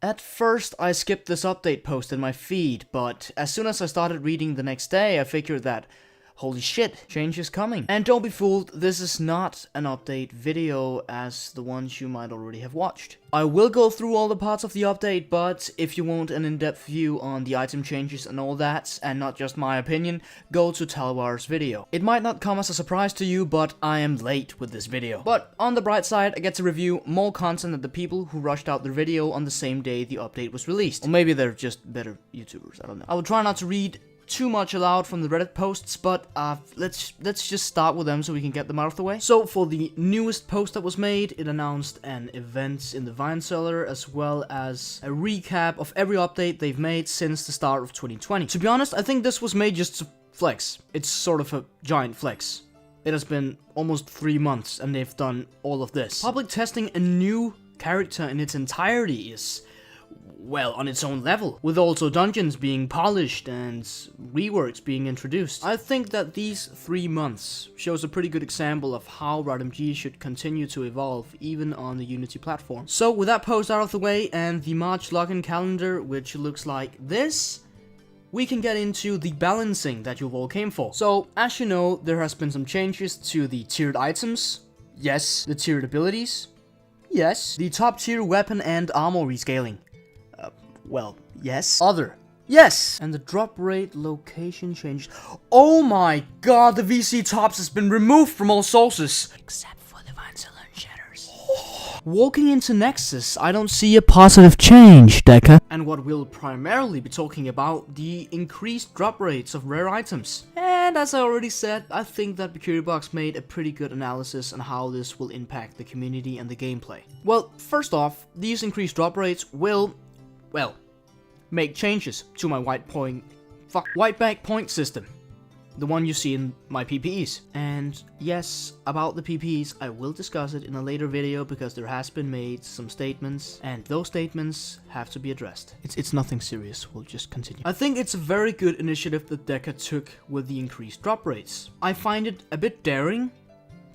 At first, I skipped this update post in my feed, but as soon as I started reading the next day, I figured that, holy shit, change is coming. And don't be fooled, this is not an update video as the ones you might already have watched. I will go through all the parts of the update, but if you want an in-depth view on the item changes and all that, and not just my opinion, go to Talwar's video. It might not come as a surprise to you, but I am late with this video. But on the bright side, I get to review more content than the people who rushed out their video on the same day the update was released. Or maybe they're just better YouTubers, I don't know. I will try not to read too much aloud from the Reddit posts, but let's just start with them so we can get them out of the way. So for the newest post that was made, it announced an event in the Vine Cellar as well as a recap of every update they've made since the start of 2020. To be honest, I think this was made just to flex. It's sort of a giant flex. It has been almost 3 months and they've done all of this. Public testing a new character in its entirety is, well, on its own level, with also dungeons being polished and reworks being introduced. I think that these 3 months shows a pretty good example of how RodMG should continue to evolve even on the Unity platform. So with that post out of the way and the March login calendar, which looks like this, we can get into the balancing that you all came for. So as you know, there has been some changes to the tiered items. Yes. The tiered abilities. Yes. The top tier weapon and armor rescaling. Well, yes. Other. Yes! And the drop rate location changed. Oh my god, the VC tops has been removed from all sources. Except for the Vine Cellar and Shatters. Walking into Nexus, I don't see a positive change, Deca. And what we'll primarily be talking about, the increased drop rates of rare items. And as I already said, I think that BikuriBox made a pretty good analysis on how this will impact the community and the gameplay. Well, first off, these increased drop rates will, well, make changes to my white back point system. The one you see in my PPEs. And yes, about the PPEs, I will discuss it in a later video because there has been made some statements and those statements have to be addressed. It's nothing serious, we'll just continue. I think it's a very good initiative that Deca took with the increased drop rates. I find it a bit daring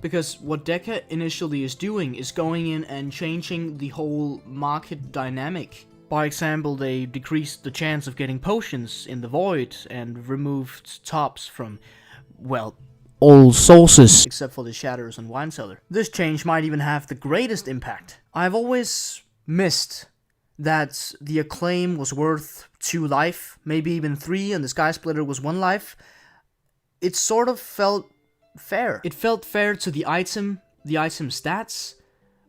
because what Deca initially is doing is going in and changing the whole market dynamic. By example, they decreased the chance of getting potions in the void and removed tops from, well, all sources except for the Shatters and Vine Cellar. This change might even have the greatest impact. I've always missed that the acclaim was worth 2 life, maybe even 3, and the Sky Splitter was 1 life. It sort of felt fair. It felt fair to the item stats.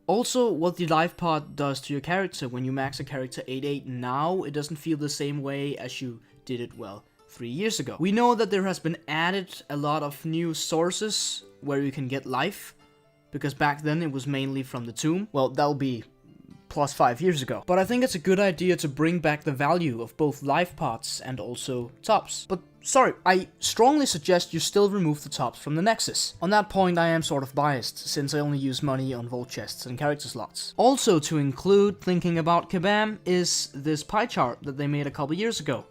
Also, what the life pod does to your character when you max a character 8/8 now, it doesn't feel the same way as you did it, well, 3 years ago. We know that there has been added a lot of new sources where you can get life, because back then it was mainly from the tomb. Well, that'll be plus 5 years ago. But I think it's a good idea to bring back the value of both life pods and also tops. But sorry, I strongly suggest you still remove the tops from the Nexus. On that point, I am sort of biased, since I only use money on vault chests and character slots. Also to include, thinking about Kabam, is this pie chart that they made a couple years ago,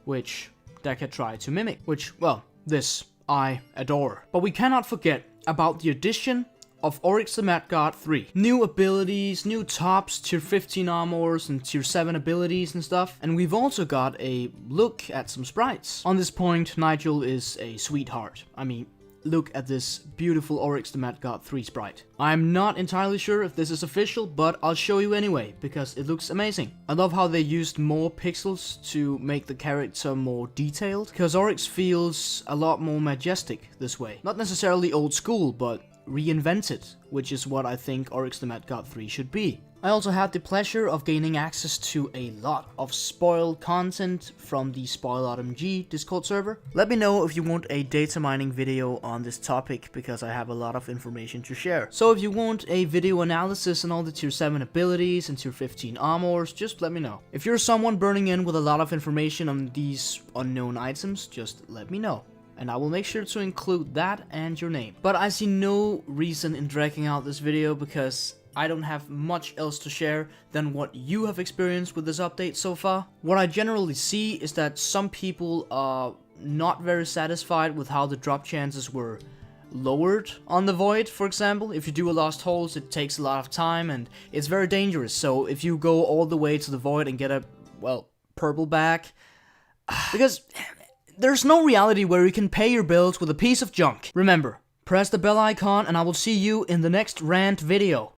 which Deca tried to mimic, which, well, this I adore. But we cannot forget about the addition of Oryx the Mad God 3. New abilities, new tops, tier 15 armors and tier 7 abilities and stuff. And we've also got a look at some sprites. On this point, Nigel is a sweetheart. I mean, look at this beautiful Oryx the Mad God 3 sprite. I'm not entirely sure if this is official, but I'll show you anyway, because it looks amazing. I love how they used more pixels to make the character more detailed, because Oryx feels a lot more majestic this way. Not necessarily old school, but reinvented, which is what I think Oryx the Mad God 3 should be. I also had the pleasure of gaining access to a lot of spoiled content from the Spoil.mg Discord server. Let me know if you want a data mining video on this topic, because I have a lot of information to share. So if you want a video analysis on all the tier 7 abilities and tier 15 armors, just let me know. If you're someone burning in with a lot of information on these unknown items, just let me know, and I will make sure to include that and your name. But I see no reason in dragging out this video, because I don't have much else to share than what you have experienced with this update so far. What I generally see is that some people are not very satisfied with how the drop chances were lowered on the void, for example. If you do a lost holes, it takes a lot of time and it's very dangerous. So if you go all the way to the void and get a, well, purple back, because there's no reality where you can pay your bills with a piece of junk. Remember, press the bell icon and I will see you in the next rant video.